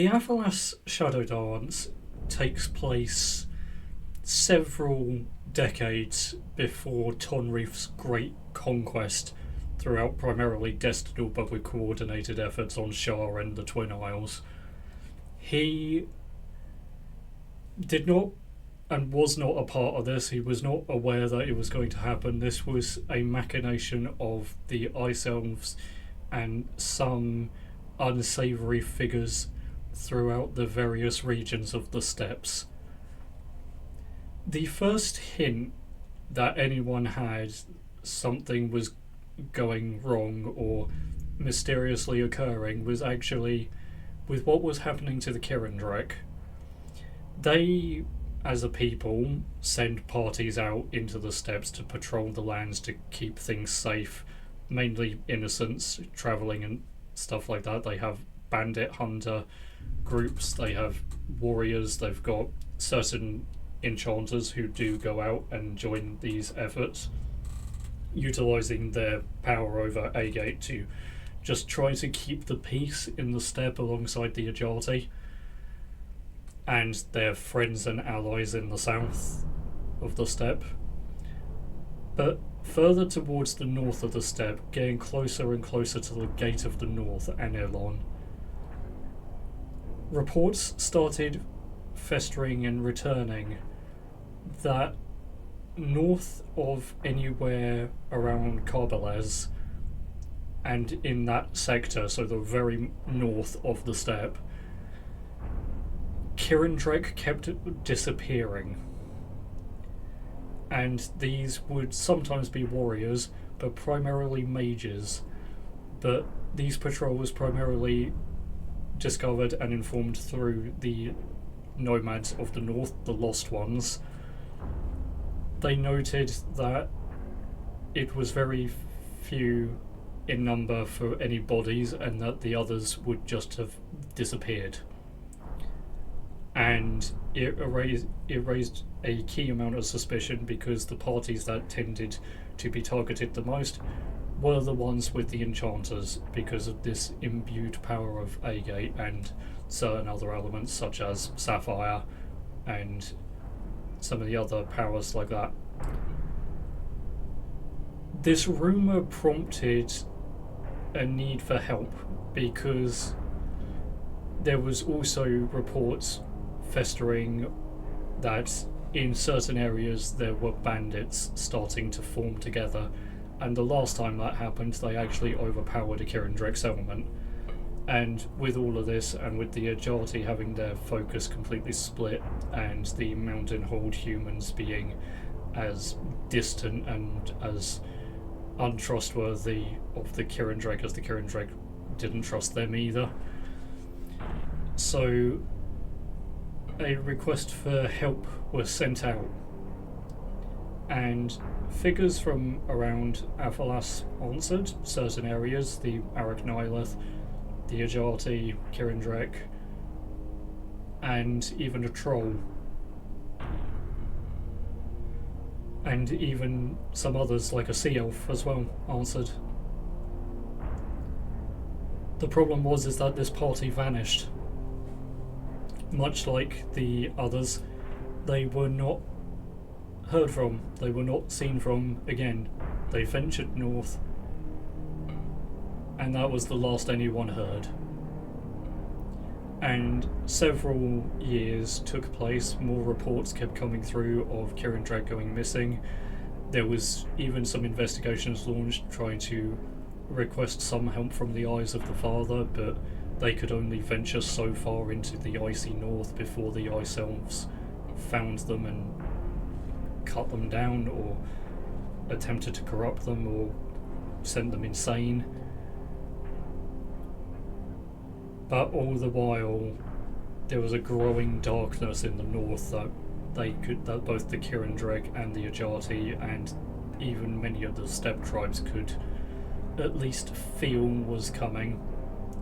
The Aphalas Shadow Dance takes place several decades before Tonreef's great conquest throughout primarily destined but with coordinated efforts on Shah and the Twin Isles. He did not and was not a part of this. He was not aware that it was going to happen. This was a machination of the Ice Elves and some unsavoury figures throughout the various regions of the steppes. The first hint that anyone had something was going wrong or mysteriously occurring was actually with what was happening to the Kirindrek. They, as a people, send parties out into the steppes to patrol the lands to keep things safe, mainly innocents travelling and stuff like that. They have bandit hunter groups, they have warriors, they've got certain enchanters who do go out and join these efforts, utilising their power over Agate to just try to keep the peace in the steppe alongside the Ajati and their friends and allies in the south of the steppe. But further towards the north of the steppe, getting closer and closer to the Gate of the North and Elon, reports started festering and returning that north of anywhere around Karbalez and in that sector, so the very north of the steppe, Kirindrek kept disappearing. And these would sometimes be warriors, but primarily mages. But these patrols primarily discovered and informed through the nomads of the north, the lost ones. They noted that it was very few in number for any bodies and that the others would just have disappeared. And it raised a key amount of suspicion because the parties that tended to be targeted the most were the ones with the enchanters because of this imbued power of Agate and certain other elements such as Sapphire and some of the other powers like that. This rumour prompted a need for help because there was also reports festering that in certain areas there were bandits starting to form together, and the last time that happened they actually overpowered a Kirindrek settlement. And with all of this, and with the Ajati having their focus completely split and the mountain hold humans being as distant and as untrustworthy of the Kirindrek as the Kirindrek didn't trust them either, so a request for help was sent out, and figures from around Aphalas answered certain areas, the Arachnilith, the Ajati, Kirindrek, and even a troll, and even some others like a sea elf as well answered. The problem is that this party vanished. Much like the others, they were not heard from, they were not seen from again. They ventured north, and that was the last anyone heard. And several years took place, more reports kept coming through of Kirindrek going missing. There was even some investigations launched trying to request some help from the Eyes of the Father, but they could only venture so far into the icy north before the Ice Elves found them and cut them down or attempted to corrupt them or sent them insane. But all the while there was a growing darkness in the north that both the Kirindrek and the Ajati and even many of the steppe tribes could at least feel was coming,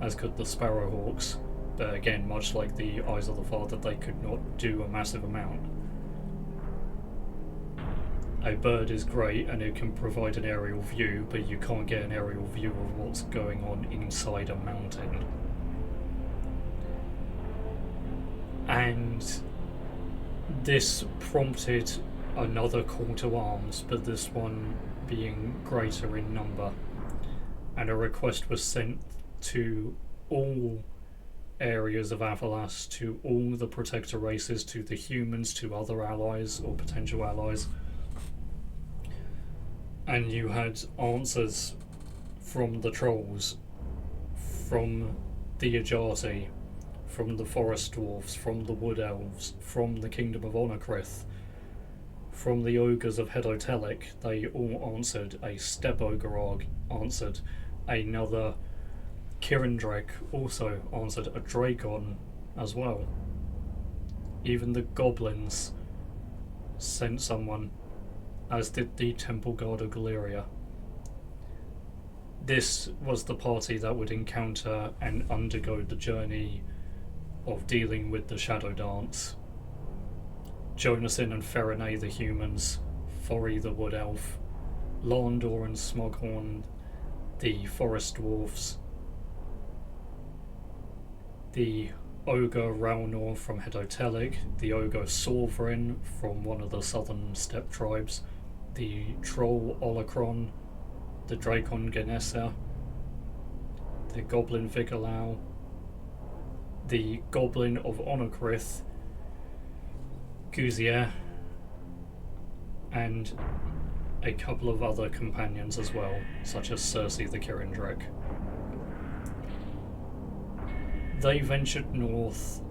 as could the Sparrowhawks, but again, much like the Eyes of the Father, they could not do a massive amount. A bird is great and it can provide an aerial view, but you can't get an aerial view of what's going on inside a mountain. And this prompted another call to arms, but this one being greater in number. And a request was sent to all areas of Aphalas, to all the protector races, to the humans, to other allies or potential allies. And you had answers from the trolls, from the Ajati, from the forest dwarfs, from the wood elves, from the kingdom of Onokrith, from the ogres of Hedotelic. They all answered. A Step Ogre answered. Another Kirindrek also answered. A Dragon as well. Even the goblins sent someone, as did the Temple Guard of Galeria. This was the party that would encounter and undergo the journey of dealing with the Shadow Dance. Jonasin and Ferenay the humans, Fori the wood elf, Landor and Smoghorn the forest dwarfs, the ogre Raunor from Hedotelic, the ogre Sorvrin from one of the southern steppe tribes, the troll Olacron, the Dracon Genessa, the goblin Vigalau, the goblin of Onokrith, Guzier, and a couple of other companions as well, such as Cersei the Kirindrek. They ventured north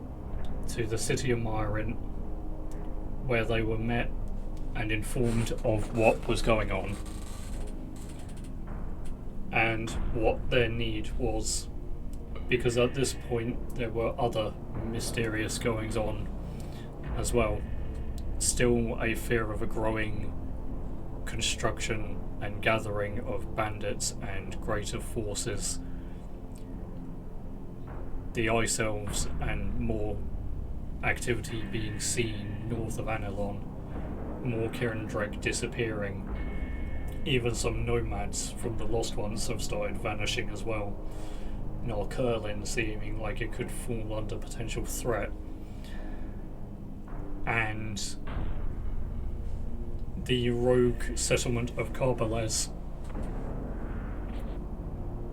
to the city of Myrint, where they were met and informed of what was going on and what their need was, because at this point there were other mysterious goings on as well. Still a fear of a growing construction and gathering of bandits and greater forces. The Ice Elves and more activity being seen north of Anilon, more Kirindrek disappearing. Even some nomads from the Lost Ones have started vanishing as well. Narcurlin seeming like it could fall under potential threat. And the rogue settlement of Carbalez.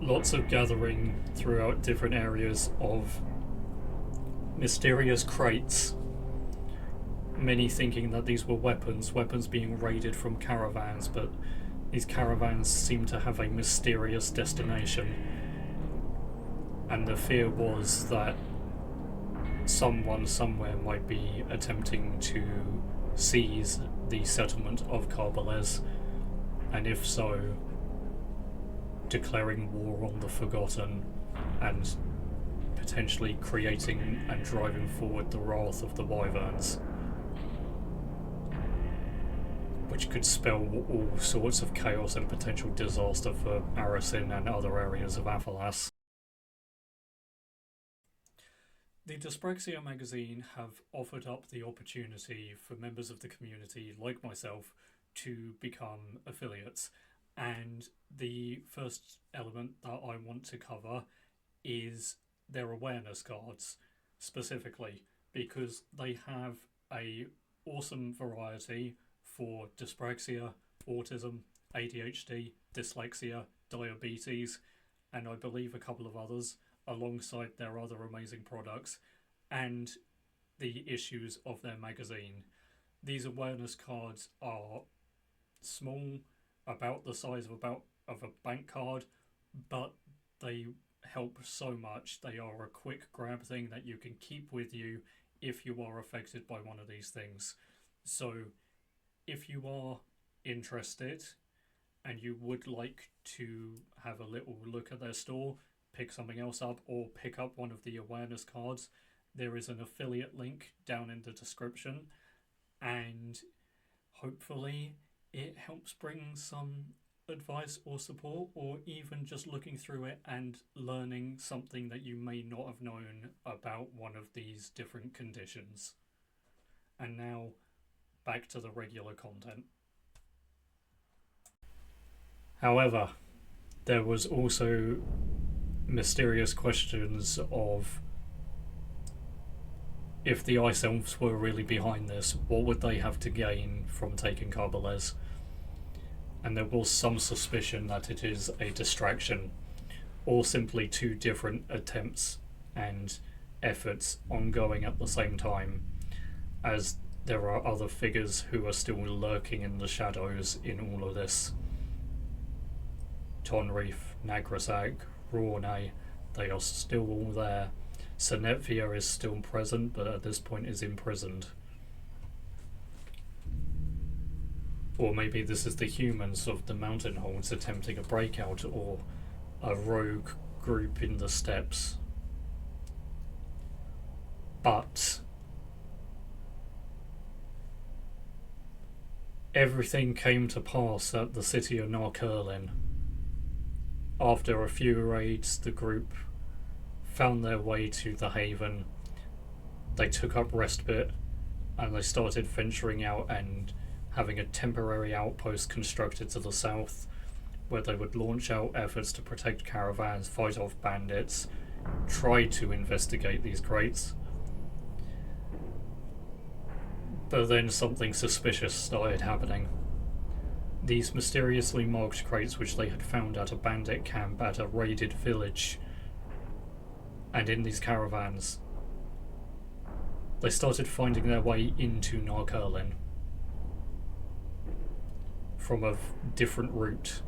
Lots of gathering throughout different areas of mysterious crates. Many thinking that these were weapons being raided from caravans, but these caravans seem to have a mysterious destination. And the fear was that someone somewhere might be attempting to seize the settlement of Carbalez, and if so, declaring war on the Forgotten and potentially creating and driving forward the wrath of the Wyverns, which could spell all sorts of chaos and potential disaster for Arasin and other areas of Aphalas. The Dyspraxia magazine have offered up the opportunity for members of the community, like myself, to become affiliates. And the first element that I want to cover is their awareness cards, specifically, because they have a awesome variety for dyspraxia, autism, ADHD, dyslexia, diabetes, and I believe a couple of others, alongside their other amazing products and the issues of their magazine. These awareness cards are small, about the size of a bank card, but they help so much. They are a quick grab thing that you can keep with you if you are affected by one of these things. So if you are interested and you would like to have a little look at their store, pick something else up, or pick up one of the awareness cards, there is an affiliate link down in the description, and hopefully it helps bring some advice or support, or even just looking through it and learning something that you may not have known about one of these different conditions. And now back to the regular content. However, there was also mysterious questions of if the Ice Elves were really behind this, what would they have to gain from taking Carboles? And there was some suspicion that it is a distraction, or simply two different attempts and efforts ongoing at the same time, as there are other figures who are still lurking in the shadows in all of this. Tonreef, Nagrasag, Rorne, they are still all there. Senetvia is still present, but at this point is imprisoned. Or maybe this is the humans of the mountain holds attempting a breakout, or a rogue group in the steppes. But everything came to pass at the city of Narkerlin. After a few raids, the group found their way to the haven. They took up respite, and they started venturing out and having a temporary outpost constructed to the south, where they would launch out efforts to protect caravans, fight off bandits, try to investigate these crates. But then something suspicious started happening. These mysteriously marked crates, which they had found at a bandit camp at a raided village, and in these caravans, they started finding their way into Narkerlin from a different route.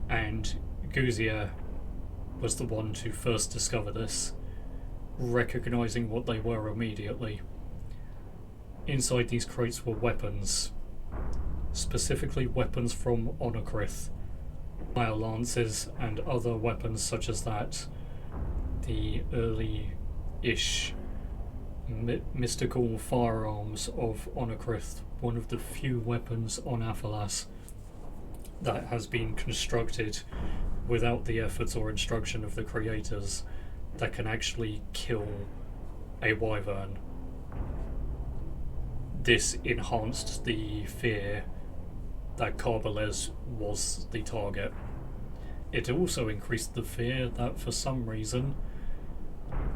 And Gouzier was the one to first discover this, recognizing what they were immediately. Inside these crates were weapons, specifically weapons from Onokrith, fire lances and other weapons such as that. The early-ish mystical firearms of Onokrith, one of the few weapons on Aphalas that has been constructed without the efforts or instruction of the creators, that can actually kill a wyvern. This enhanced the fear that Carboles was the target. It also increased the fear that for some reason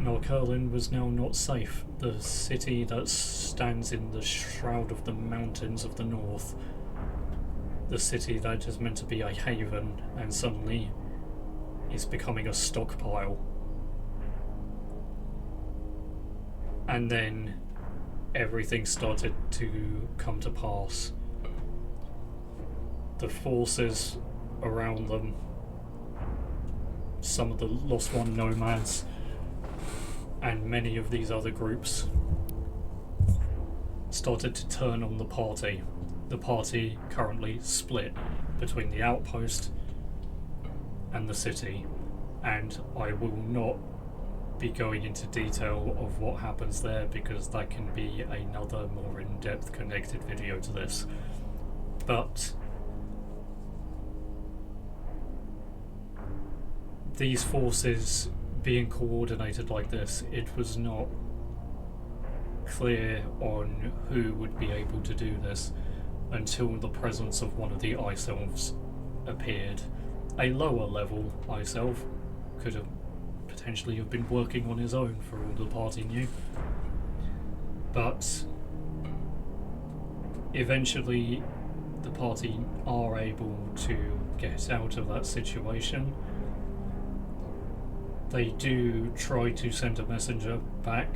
Narkerlin was now not safe. The city that stands in the shroud of the mountains of the north, the city that is meant to be a haven, and suddenly is becoming a stockpile. And then everything started to come to pass. The forces around them, some of the Lost One nomads, and many of these other groups started to turn on the party. The party currently split between the outpost and the city, and I will not be going into detail of what happens there because that can be another more in-depth connected video to this. But these forces being coordinated like this, it was not clear on who would be able to do this until the presence of one of the Ice Elves appeared. A lower level Ice Elf could have potentially have been working on his own for all the party knew. But eventually the party are able to get out of that situation. They do try to send a messenger back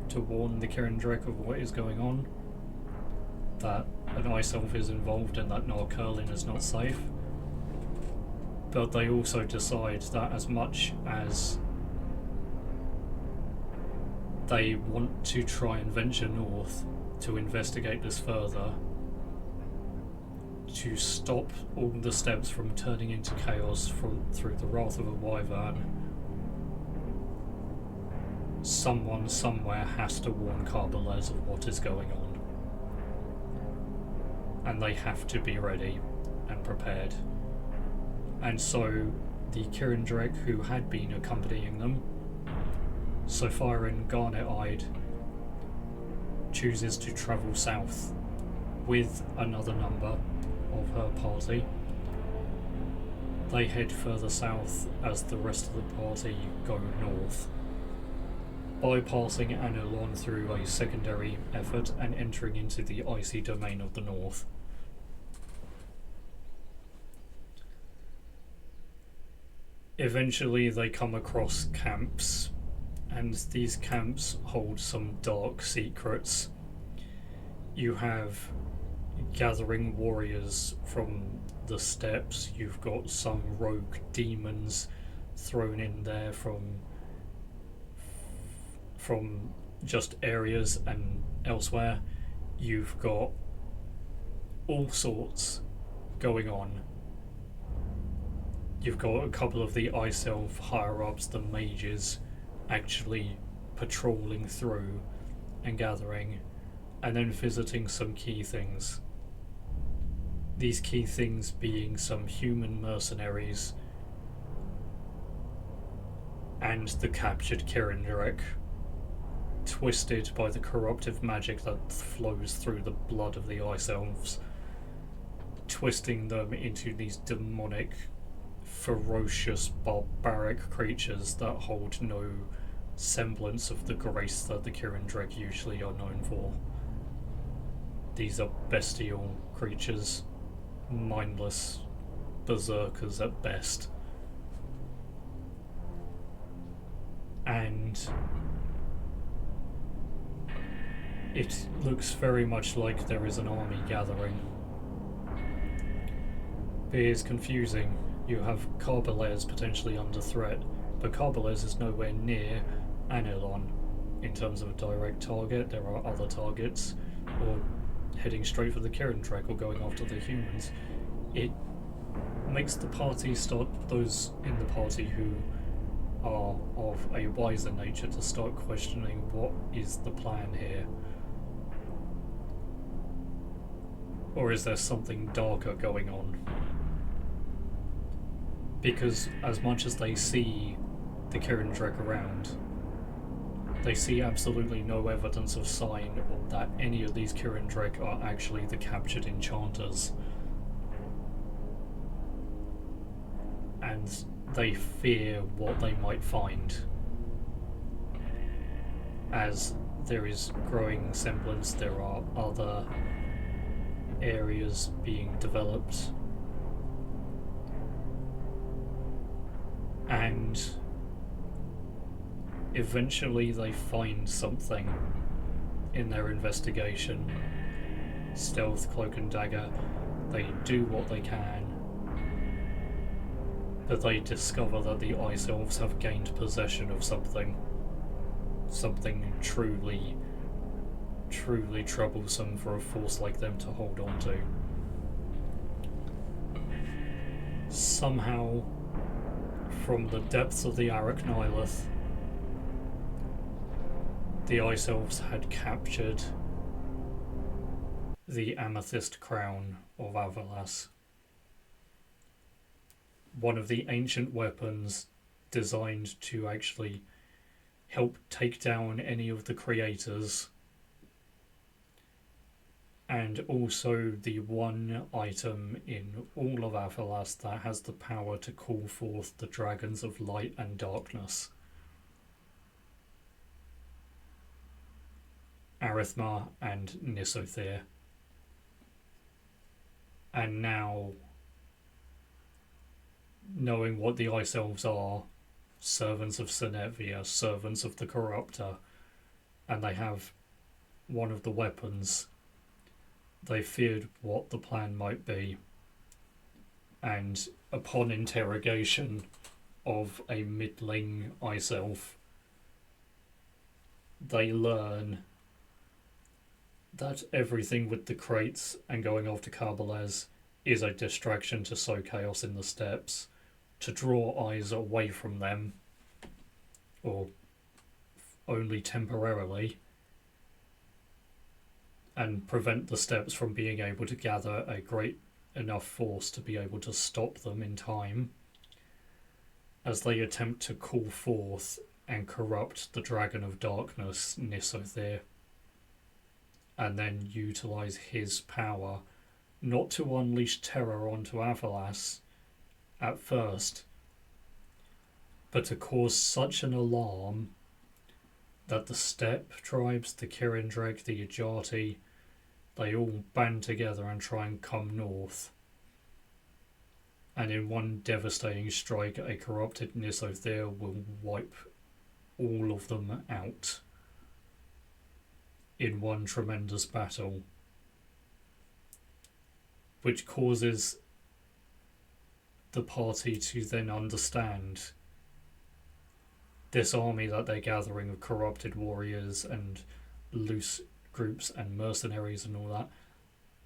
to warn the Kirindrek of what is going on, that an Ice Elf is involved and that Narkerlin is not safe. But they also decide that as much as they want to try and venture north to investigate this further, to stop all the steps from turning into chaos through the wrath of a wyvern, someone somewhere has to warn Carboles of what is going on. And they have to be ready and prepared. And so the Kirindrek who had been accompanying them, Sapphire Garnet-eyed, chooses to travel south with another number of her party. They head further south as the rest of the party go north. bypassing Anilon through a secondary effort and entering into the icy domain of the north. Eventually they come across camps, and these camps hold some dark secrets. You have gathering warriors from the steppes, you've got some rogue demons thrown in there from just areas and elsewhere. You've got all sorts going on. You've got a couple of the Ice Elf higher-ups, the mages, actually patrolling through and gathering, and then visiting some key things. These key things being some human mercenaries and the captured Kirindrek, twisted by the corruptive magic that flows through the blood of the Ice Elves, twisting them into these demonic, ferocious, barbaric creatures that hold no semblance of the grace that the Kirindrek usually are known for. These are bestial creatures, mindless berserkers at best. And it looks very much like there is an army gathering. It is confusing. You have Carbalez potentially under threat, but Carbalez is nowhere near Anilon in terms of a direct target. There are other targets, or heading straight for the Kirindrek or going after the humans. It makes the party start, those in the party who are of a wiser nature, to start questioning what is the plan here. Or is there something darker going on? Because as much as they see the Kirindrek around, they see absolutely no evidence of sign that any of these Kirindrek are actually the captured enchanters. And they fear what they might find, as there is growing semblance there are other areas being developed, and eventually they find something in their investigation. Stealth, cloak and dagger, they do what they can, but they discover that the Ice Elves have gained possession of something truly troublesome for a force like them to hold on to. Somehow, from the depths of the Arak Nihilith, the Ice Elves had captured the Amethyst Crown of Aphalas, one of the ancient weapons designed to actually help take down any of the creators, and also the one item in all of Aphalas that has the power to call forth the dragons of light and darkness. Arithma and Nisothere. And now, knowing what the Ice Elves are, servants of Senevia, servants of the Corruptor, and they have one of the weapons, they feared what the plan might be. And upon interrogation of a middling Ice Elf, they learn that everything with the crates and going after Carbalez is a distraction to sow chaos in the steppes, to draw eyes away from them, or only temporarily, and prevent the steppes from being able to gather a great enough force to be able to stop them in time, as they attempt to call forth and corrupt the Dragon of Darkness, Nisothere, and then utilise his power, not to unleash terror onto Aphalas at first, but to cause such an alarm that the steppe tribes, the Kirindreg, the Ajati, they all band together and try and come north. And in one devastating strike, a corrupted indieauthor will wipe all of them out in one tremendous battle, which causes the party to then understand this army that they're gathering of corrupted warriors and loose groups and mercenaries and all that.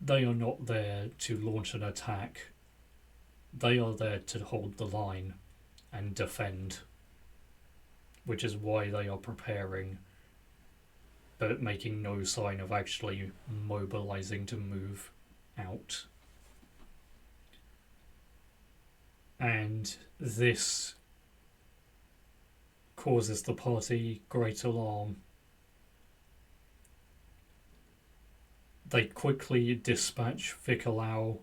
They are not there to launch an attack. They are there to hold the line and defend, which is why they are preparing, but making no sign of actually mobilizing to move out. And this causes the party great alarm. They quickly dispatch Vikalau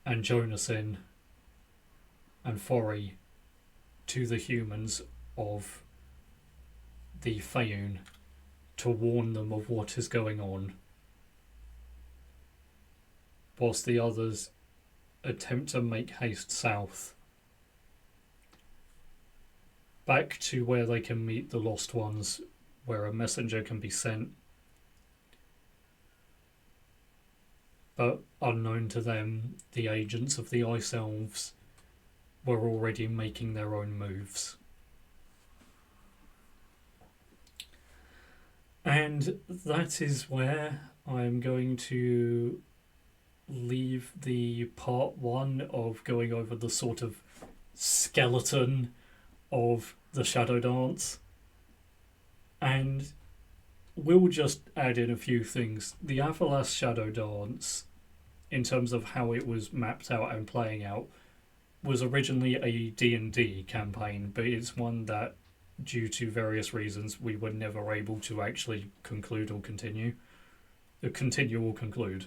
and Jonasin and Fori to the humans of the Faun to warn them of what is going on, whilst the others attempt to make haste south, back to where they can meet the lost ones, where a messenger can be sent. But unknown to them, the agents of the Ice Elves were already making their own moves. And that is where I'm going to leave the part one of going over the sort of skeleton of the Shadow Dance. And we'll just add in a few things. The Aphalas Shadow Dance, in terms of how it was mapped out and playing out, was originally a D&D campaign, but it's one that, due to various reasons, we were never able to actually conclude or continue. Continue or conclude.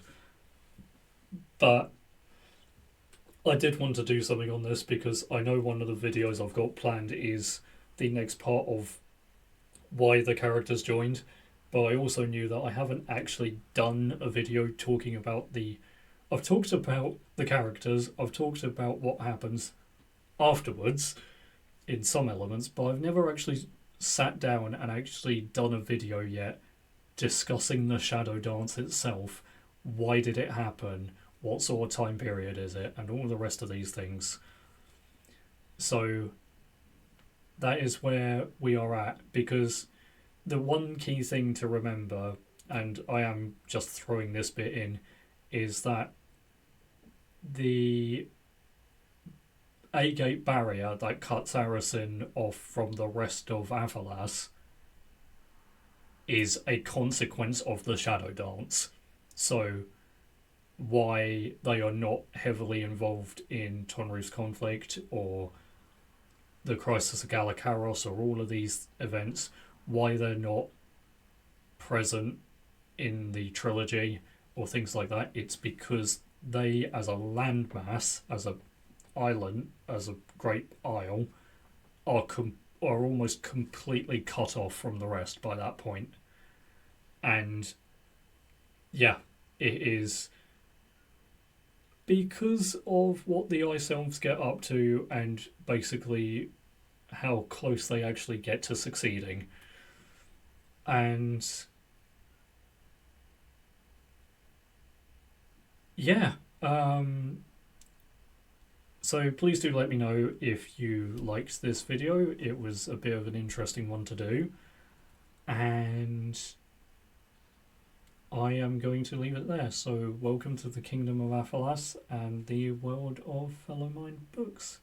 But I did want to do something on this because I know one of the videos I've got planned is the next part of why the characters joined, but I also knew that I haven't actually done a video talking about I've talked about the characters, I've talked about what happens afterwards in some elements, but I've never actually sat down and actually done a video yet discussing the Shadow Dance itself. Why did it happen? What sort of time period is it? And all the rest of these things. So that is where we are at, because the one key thing to remember, and I am just throwing this bit in, is that the A-gate barrier that cuts Arisen off from the rest of Aphalas is a consequence of the Shadow Dance. So why they are not heavily involved in Tonri's conflict or the Crisis of Galakaros or all of these events, why they're not present in the trilogy or things like that, it's because they, as a landmass, as a island, as a great isle, are almost completely cut off from the rest by that point. And yeah, it is because of what the Ice Elves get up to and basically how close they actually get to succeeding. And yeah, so please do let me know if you liked this video. It was a bit of an interesting one to do, and I am going to leave it there. So welcome to the Kingdom of Aphalas and the world of Fellow Mind books.